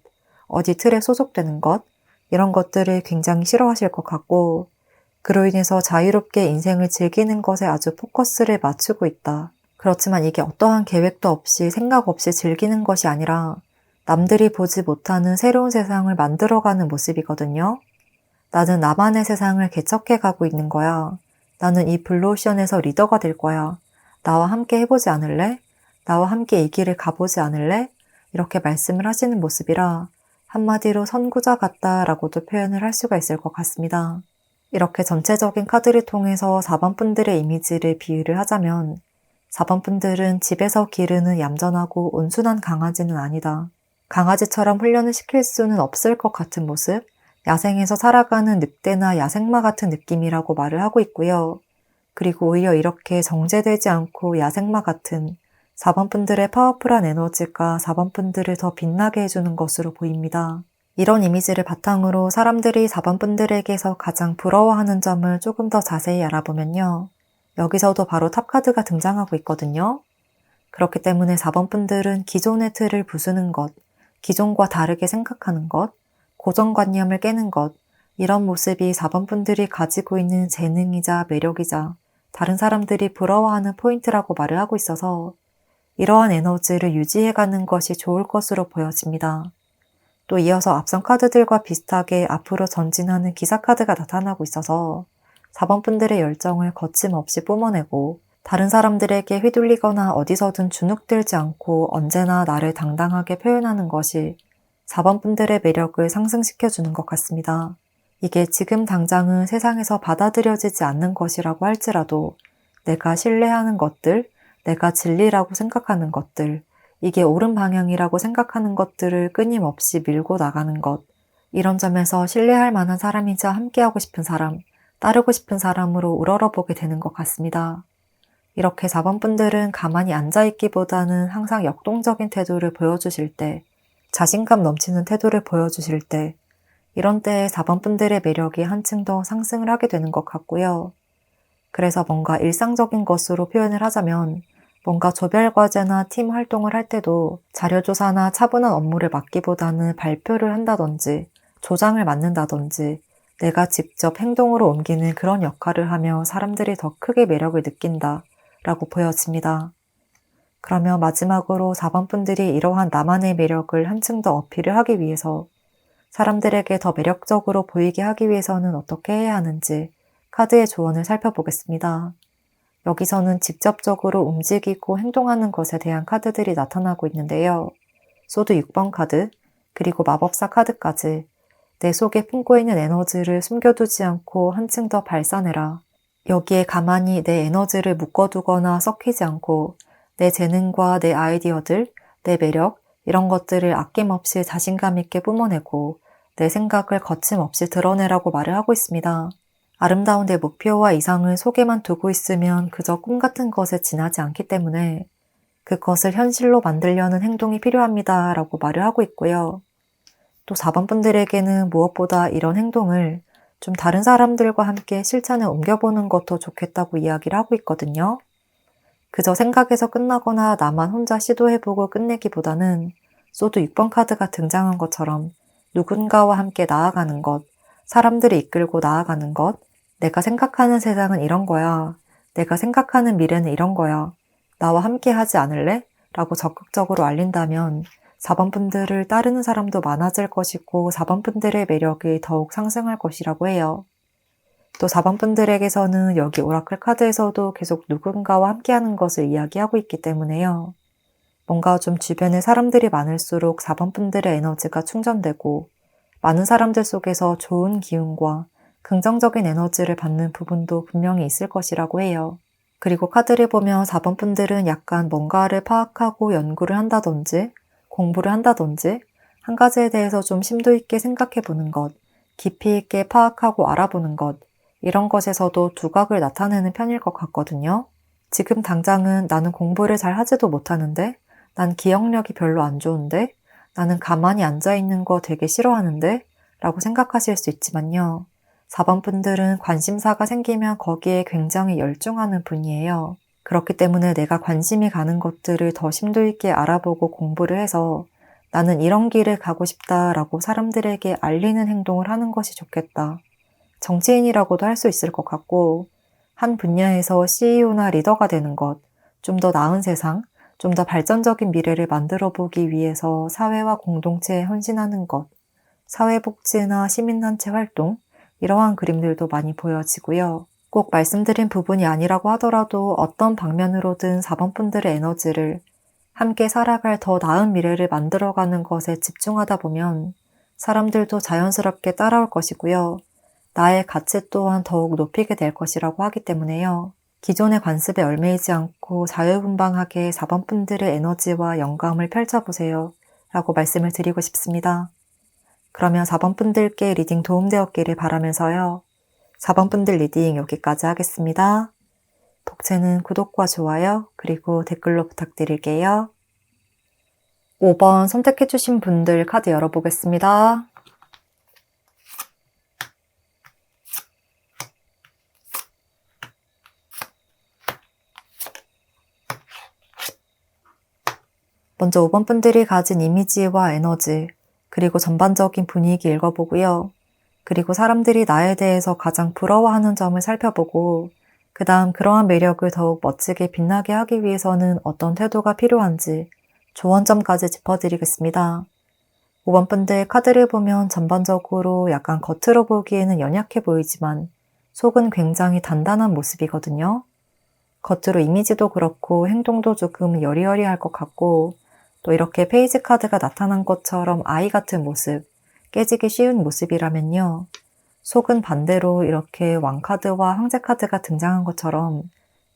어디 틀에 소속되는 것, 이런 것들을 굉장히 싫어하실 것 같고 그로 인해서 자유롭게 인생을 즐기는 것에 아주 포커스를 맞추고 있다. 그렇지만 이게 어떠한 계획도 없이 생각 없이 즐기는 것이 아니라 남들이 보지 못하는 새로운 세상을 만들어가는 모습이거든요. 나는 나만의 세상을 개척해가고 있는 거야. 나는 이 블루오션에서 리더가 될 거야. 나와 함께 해보지 않을래? 나와 함께 이 길을 가보지 않을래? 이렇게 말씀을 하시는 모습이라 한마디로 선구자 같다라고도 표현을 할 수가 있을 것 같습니다. 이렇게 전체적인 카드를 통해서 4번 분들의 이미지를 비유를 하자면 4번 분들은 집에서 기르는 얌전하고 온순한 강아지는 아니다. 강아지처럼 훈련을 시킬 수는 없을 것 같은 모습, 야생에서 살아가는 늑대나 야생마 같은 느낌이라고 말을 하고 있고요. 그리고 오히려 이렇게 정제되지 않고 야생마 같은 4번 분들의 파워풀한 에너지가 4번 분들을 더 빛나게 해주는 것으로 보입니다. 이런 이미지를 바탕으로 사람들이 4번 분들에게서 가장 부러워하는 점을 조금 더 자세히 알아보면요. 여기서도 바로 탑카드가 등장하고 있거든요. 그렇기 때문에 4번 분들은 기존의 틀을 부수는 것, 기존과 다르게 생각하는 것, 고정관념을 깨는 것, 이런 모습이 4번 분들이 가지고 있는 재능이자 매력이자 다른 사람들이 부러워하는 포인트라고 말을 하고 있어서 이러한 에너지를 유지해가는 것이 좋을 것으로 보여집니다. 또 이어서 앞선 카드들과 비슷하게 앞으로 전진하는 기사 카드가 나타나고 있어서 4번 분들의 열정을 거침없이 뿜어내고 다른 사람들에게 휘둘리거나 어디서든 주눅들지 않고 언제나 나를 당당하게 표현하는 것이 4번 분들의 매력을 상승시켜주는 것 같습니다. 이게 지금 당장은 세상에서 받아들여지지 않는 것이라고 할지라도 내가 신뢰하는 것들, 내가 진리라고 생각하는 것들, 이게 옳은 방향이라고 생각하는 것들을 끊임없이 밀고 나가는 것, 이런 점에서 신뢰할 만한 사람이자 함께하고 싶은 사람, 따르고 싶은 사람으로 우러러보게 되는 것 같습니다. 이렇게 4번 분들은 가만히 앉아있기보다는 항상 역동적인 태도를 보여주실 때, 자신감 넘치는 태도를 보여주실 때, 이런 때에 4번 분들의 매력이 한층 더 상승을 하게 되는 것 같고요. 그래서 뭔가 일상적인 것으로 표현을 하자면 뭔가 조별 과제나 팀 활동을 할 때도 자료조사나 차분한 업무를 맡기보다는 발표를 한다든지 조장을 맡는다든지 내가 직접 행동으로 옮기는 그런 역할을 하며 사람들이 더 크게 매력을 느낀다 라고 보여집니다. 그러면 마지막으로 4번 분들이 이러한 나만의 매력을 한층 더 어필을 하기 위해서 사람들에게 더 매력적으로 보이게 하기 위해서는 어떻게 해야 하는지 카드의 조언을 살펴보겠습니다. 여기서는 직접적으로 움직이고 행동하는 것에 대한 카드들이 나타나고 있는데요. 소드 6번 카드, 그리고 마법사 카드까지 내 속에 품고 있는 에너지를 숨겨두지 않고 한층 더 발산해라. 여기에 가만히 내 에너지를 묶어두거나 썩히지 않고 내 재능과 내 아이디어들, 내 매력, 이런 것들을 아낌없이 자신감 있게 뿜어내고 내 생각을 거침없이 드러내라고 말을 하고 있습니다. 아름다운 내 목표와 이상을 속에만 두고 있으면 그저 꿈 같은 것에 지나지 않기 때문에 그것을 현실로 만들려는 행동이 필요합니다 라고 말을 하고 있고요. 또 4번 분들에게는 무엇보다 이런 행동을 좀 다른 사람들과 함께 실천에 옮겨보는 것도 좋겠다고 이야기를 하고 있거든요. 그저 생각에서 끝나거나 나만 혼자 시도해보고 끝내기보다는 소드 6번 카드가 등장한 것처럼 누군가와 함께 나아가는 것, 사람들이 이끌고 나아가는 것, 내가 생각하는 세상은 이런 거야. 내가 생각하는 미래는 이런 거야. 나와 함께 하지 않을래? 라고 적극적으로 알린다면 4번 분들을 따르는 사람도 많아질 것이고 4번 분들의 매력이 더욱 상승할 것이라고 해요. 또 4번 분들에게서는 여기 오라클 카드에서도 계속 누군가와 함께하는 것을 이야기하고 있기 때문에요. 뭔가 좀 주변에 사람들이 많을수록 4번 분들의 에너지가 충전되고 많은 사람들 속에서 좋은 기운과 긍정적인 에너지를 받는 부분도 분명히 있을 것이라고 해요. 그리고 카드를 보면 4번 분들은 약간 뭔가를 파악하고 연구를 한다든지 공부를 한다든지 한 가지에 대해서 좀 심도 있게 생각해 보는 것, 깊이 있게 파악하고 알아보는 것, 이런 것에서도 두각을 나타내는 편일 것 같거든요. 지금 당장은 나는 공부를 잘 하지도 못하는데, 난 기억력이 별로 안 좋은데, 나는 가만히 앉아있는 거 되게 싫어하는데? 라고 생각하실 수 있지만요. 4번 분들은 관심사가 생기면 거기에 굉장히 열중하는 분이에요. 그렇기 때문에 내가 관심이 가는 것들을 더 심도 있게 알아보고 공부를 해서 나는 이런 길을 가고 싶다라고 사람들에게 알리는 행동을 하는 것이 좋겠다. 정치인이라고도 할 수 있을 것 같고 한 분야에서 CEO나 리더가 되는 것, 좀 더 나은 세상, 좀 더 발전적인 미래를 만들어 보기 위해서 사회와 공동체에 헌신하는 것, 사회복지나 시민단체 활동, 이러한 그림들도 많이 보여지고요. 꼭 말씀드린 부분이 아니라고 하더라도 어떤 방면으로든 4번 분들의 에너지를 함께 살아갈 더 나은 미래를 만들어가는 것에 집중하다 보면 사람들도 자연스럽게 따라올 것이고요. 나의 가치 또한 더욱 높이게 될 것이라고 하기 때문에요. 기존의 관습에 얽매이지 않고 자유분방하게 4번 분들의 에너지와 영감을 펼쳐보세요. 라고 말씀을 드리고 싶습니다. 그러면 4번 분들께 리딩 도움되었기를 바라면서요. 4번 분들 리딩 여기까지 하겠습니다. 복채는 구독과 좋아요, 그리고 댓글로 부탁드릴게요. 5번 선택해주신 분들 카드 열어보겠습니다. 먼저 5번 분들이 가진 이미지와 에너지, 그리고 전반적인 분위기 읽어보고요. 그리고 사람들이 나에 대해서 가장 부러워하는 점을 살펴보고 그 다음 그러한 매력을 더욱 멋지게 빛나게 하기 위해서는 어떤 태도가 필요한지 조언점까지 짚어드리겠습니다. 5번 분들 카드를 보면 전반적으로 약간 겉으로 보기에는 연약해 보이지만 속은 굉장히 단단한 모습이거든요. 겉으로 이미지도 그렇고 행동도 조금 여리여리할 것 같고 또 이렇게 페이지 카드가 나타난 것처럼 아이 같은 모습, 깨지기 쉬운 모습이라면요. 속은 반대로 이렇게 왕카드와 황제카드가 등장한 것처럼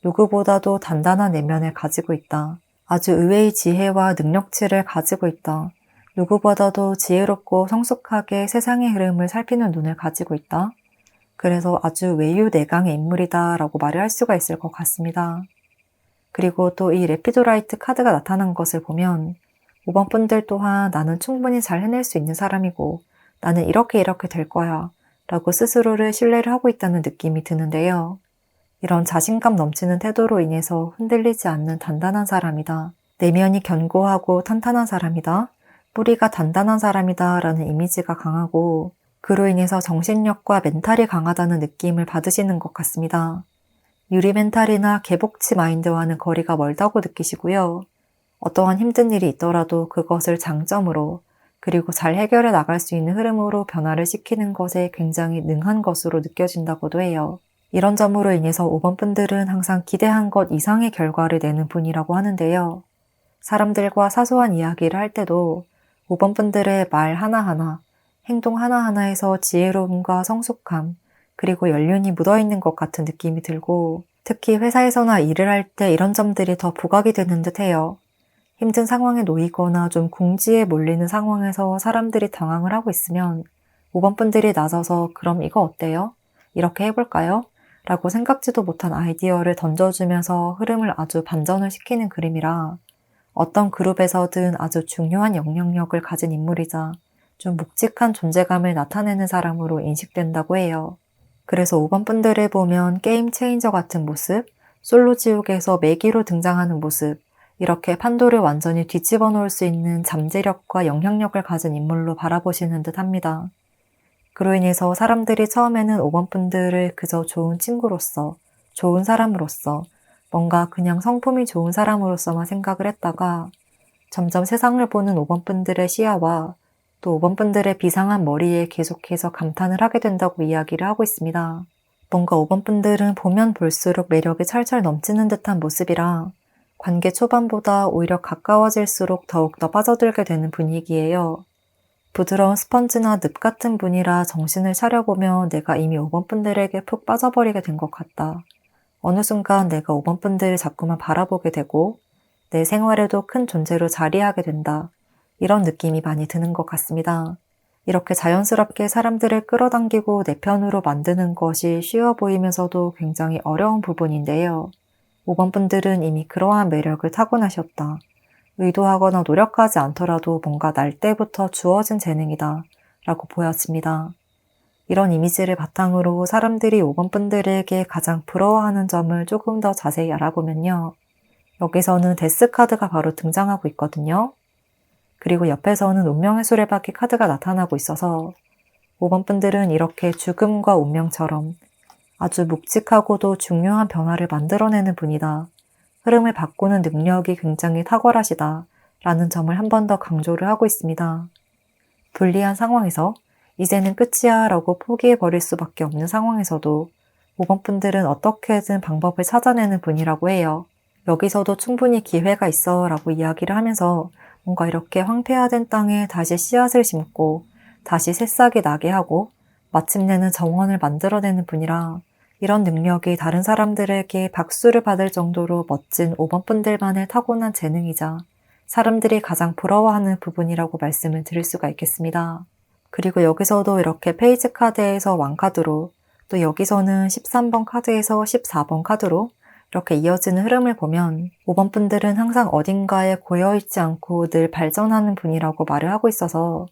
누구보다도 단단한 내면을 가지고 있다. 아주 의외의 지혜와 능력치를 가지고 있다. 누구보다도 지혜롭고 성숙하게 세상의 흐름을 살피는 눈을 가지고 있다. 그래서 아주 외유내강의 인물이다 라고 말을 할 수가 있을 것 같습니다. 그리고 또 이 레피도라이트 카드가 나타난 것을 보면 5번 분들 또한 나는 충분히 잘 해낼 수 있는 사람이고 나는 이렇게 될 거야 라고 스스로를 신뢰를 하고 있다는 느낌이 드는데요. 이런 자신감 넘치는 태도로 인해서 흔들리지 않는 단단한 사람이다. 내면이 견고하고 탄탄한 사람이다. 뿌리가 단단한 사람이다 라는 이미지가 강하고 그로 인해서 정신력과 멘탈이 강하다는 느낌을 받으시는 것 같습니다. 유리 멘탈이나 개복치 마인드와는 거리가 멀다고 느끼시고요. 어떠한 힘든 일이 있더라도 그것을 장점으로 그리고 잘 해결해 나갈 수 있는 흐름으로 변화를 시키는 것에 굉장히 능한 것으로 느껴진다고도 해요. 이런 점으로 인해서 5번 분들은 항상 기대한 것 이상의 결과를 내는 분이라고 하는데요. 사람들과 사소한 이야기를 할 때도 5번 분들의 말 하나하나, 행동 하나하나에서 지혜로움과 성숙함, 그리고 연륜이 묻어있는 것 같은 느낌이 들고 특히 회사에서나 일을 할 때 이런 점들이 더 부각이 되는 듯 해요. 힘든 상황에 놓이거나 좀 궁지에 몰리는 상황에서 사람들이 당황을 하고 있으면 5번 분들이 나서서 그럼 이거 어때요? 이렇게 해볼까요? 라고 생각지도 못한 아이디어를 던져주면서 흐름을 아주 반전을 시키는 그림이라 어떤 그룹에서든 아주 중요한 영향력을 가진 인물이자 좀 묵직한 존재감을 나타내는 사람으로 인식된다고 해요. 그래서 5번 분들을 보면 게임 체인저 같은 모습, 솔로 지옥에서 매기로 등장하는 모습, 이렇게 판도를 완전히 뒤집어 놓을 수 있는 잠재력과 영향력을 가진 인물로 바라보시는 듯 합니다. 그로 인해서 사람들이 처음에는 5번 분들을 그저 좋은 친구로서, 좋은 사람으로서, 뭔가 그냥 성품이 좋은 사람으로서만 생각을 했다가 점점 세상을 보는 5번 분들의 시야와 또 5번 분들의 비상한 머리에 계속해서 감탄을 하게 된다고 이야기를 하고 있습니다. 뭔가 5번 분들은 보면 볼수록 매력이 철철 넘치는 듯한 모습이라 관계 초반보다 오히려 가까워질수록 더욱더 빠져들게 되는 분위기예요. 부드러운 스펀지나 늪 같은 분이라 정신을 차려보면 내가 이미 5번 분들에게 푹 빠져버리게 된 것 같다. 어느 순간 내가 5번 분들을 자꾸만 바라보게 되고 내 생활에도 큰 존재로 자리하게 된다. 이런 느낌이 많이 드는 것 같습니다. 이렇게 자연스럽게 사람들을 끌어당기고 내 편으로 만드는 것이 쉬워 보이면서도 굉장히 어려운 부분인데요. 5번 분들은 이미 그러한 매력을 타고나셨다. 의도하거나 노력하지 않더라도 뭔가 날 때부터 주어진 재능이다 라고 보여집니다. 이런 이미지를 바탕으로 사람들이 5번 분들에게 가장 부러워하는 점을 조금 더 자세히 알아보면요. 여기서는 데스 카드가 바로 등장하고 있거든요. 그리고 옆에서는 운명의 수레바퀴 카드가 나타나고 있어서 5번 분들은 이렇게 죽음과 운명처럼 아주 묵직하고도 중요한 변화를 만들어내는 분이다. 흐름을 바꾸는 능력이 굉장히 탁월하시다. 라는 점을 한 번 더 강조를 하고 있습니다. 불리한 상황에서 이제는 끝이야 라고 포기해버릴 수밖에 없는 상황에서도 5번 분들은 어떻게든 방법을 찾아내는 분이라고 해요. 여기서도 충분히 기회가 있어 라고 이야기를 하면서 뭔가 이렇게 황폐화된 땅에 다시 씨앗을 심고 다시 새싹이 나게 하고 마침내는 정원을 만들어내는 분이라 이런 능력이 다른 사람들에게 박수를 받을 정도로 멋진 5번 분들만의 타고난 재능이자 사람들이 가장 부러워하는 부분이라고 말씀을 드릴 수가 있겠습니다. 그리고 여기서도 이렇게 페이지 카드에서 왕카드로 또 여기서는 13번 카드에서 14번 카드로 이렇게 이어지는 흐름을 보면 5번 분들은 항상 어딘가에 고여있지 않고 늘 발전하는 분이라고 말을 하고 있어서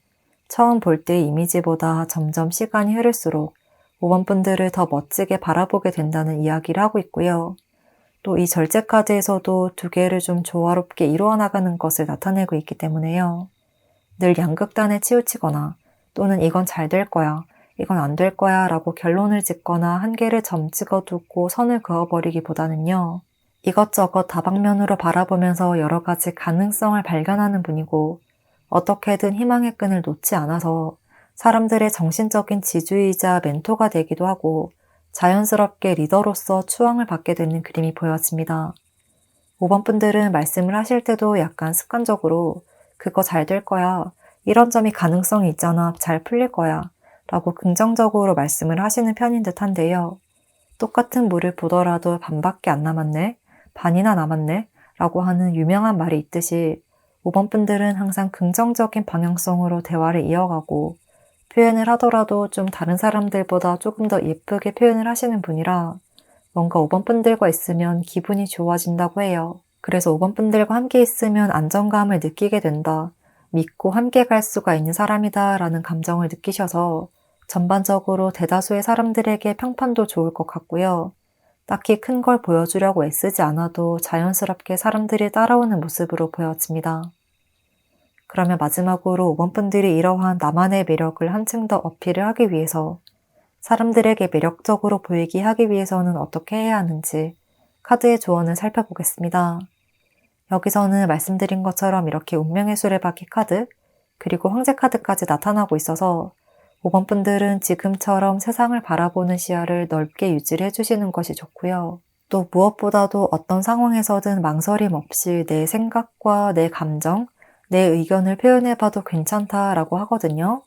처음 볼 때의 이미지보다 점점 시간이 흐를수록 5번 분들을 더 멋지게 바라보게 된다는 이야기를 하고 있고요. 또 이 절제 카드에서도 두 개를 좀 조화롭게 이루어 나가는 것을 나타내고 있기 때문에요. 늘 양극단에 치우치거나 또는 이건 잘 될 거야, 이건 안 될 거야 라고 결론을 짓거나 한계를 점 찍어두고 선을 그어버리기보다는요. 이것저것 다방면으로 바라보면서 여러 가지 가능성을 발견하는 분이고 어떻게든 희망의 끈을 놓지 않아서 사람들의 정신적인 지주이자 멘토가 되기도 하고 자연스럽게 리더로서 추앙을 받게 되는 그림이 보여집니다. 5번 분들은 말씀을 하실 때도 약간 습관적으로 그거 잘 될 거야, 이런 점이 가능성이 있잖아, 잘 풀릴 거야 라고 긍정적으로 말씀을 하시는 편인 듯한데요. 똑같은 물을 보더라도 반밖에 안 남았네, 반이나 남았네 라고 하는 유명한 말이 있듯이 5번 분들은 항상 긍정적인 방향성으로 대화를 이어가고 표현을 하더라도 좀 다른 사람들보다 조금 더 예쁘게 표현을 하시는 분이라 뭔가 5번 분들과 있으면 기분이 좋아진다고 해요. 그래서 5번 분들과 함께 있으면 안정감을 느끼게 된다, 믿고 함께 갈 수가 있는 사람이다 라는 감정을 느끼셔서 전반적으로 대다수의 사람들에게 평판도 좋을 것 같고요. 딱히 큰 걸 보여주려고 애쓰지 않아도 자연스럽게 사람들이 따라오는 모습으로 보여집니다. 그러면 마지막으로 5번 분들이 이러한 나만의 매력을 한층 더 어필을 하기 위해서 사람들에게 매력적으로 보이게 하기 위해서는 어떻게 해야 하는지 카드의 조언을 살펴보겠습니다. 여기서는 말씀드린 것처럼 이렇게 운명의 수레바퀴 카드 그리고 황제 카드까지 나타나고 있어서 5번 분들은 지금처럼 세상을 바라보는 시야를 넓게 유지를 해주시는 것이 좋고요. 또 무엇보다도 어떤 상황에서든 망설임 없이 내 생각과 내 감정, 내 의견을 표현해봐도 괜찮다라고 하거든요.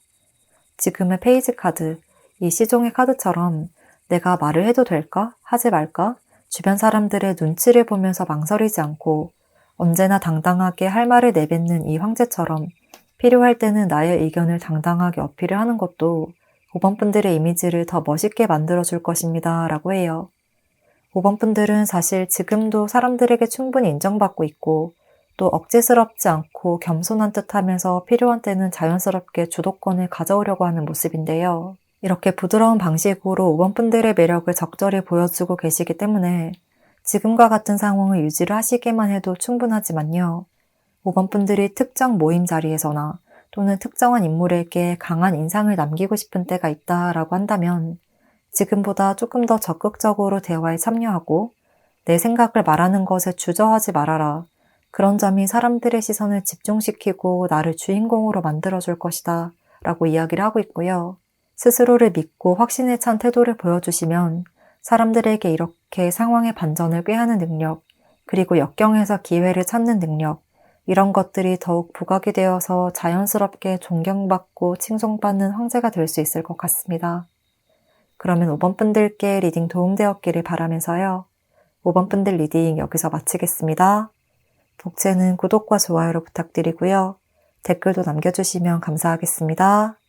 지금의 페이지 카드, 이 시종의 카드처럼 내가 말을 해도 될까? 하지 말까? 주변 사람들의 눈치를 보면서 망설이지 않고 언제나 당당하게 할 말을 내뱉는 이 황제처럼 필요할 때는 나의 의견을 당당하게 어필을 하는 것도 5번 분들의 이미지를 더 멋있게 만들어줄 것입니다 라고 해요. 5번 분들은 사실 지금도 사람들에게 충분히 인정받고 있고 또 억지스럽지 않고 겸손한 듯하면서 필요한 때는 자연스럽게 주도권을 가져오려고 하는 모습인데요. 이렇게 부드러운 방식으로 5번 분들의 매력을 적절히 보여주고 계시기 때문에 지금과 같은 상황을 유지를 하시기만 해도 충분하지만요. 5번 분들이 특정 모임 자리에서나 또는 특정한 인물에게 강한 인상을 남기고 싶은 때가 있다라고 한다면 지금보다 조금 더 적극적으로 대화에 참여하고 내 생각을 말하는 것에 주저하지 말아라. 그런 점이 사람들의 시선을 집중시키고 나를 주인공으로 만들어줄 것이다 라고 이야기를 하고 있고요. 스스로를 믿고 확신에 찬 태도를 보여주시면 사람들에게 이렇게 상황의 반전을 꾀하는 능력, 그리고 역경에서 기회를 찾는 능력, 이런 것들이 더욱 부각이 되어서 자연스럽게 존경받고 칭송받는 황제가 될 수 있을 것 같습니다. 그러면 5번 분들께 리딩 도움되었기를 바라면서요. 5번 분들 리딩 여기서 마치겠습니다. 복채는 구독과 좋아요로 부탁드리고요. 댓글도 남겨주시면 감사하겠습니다.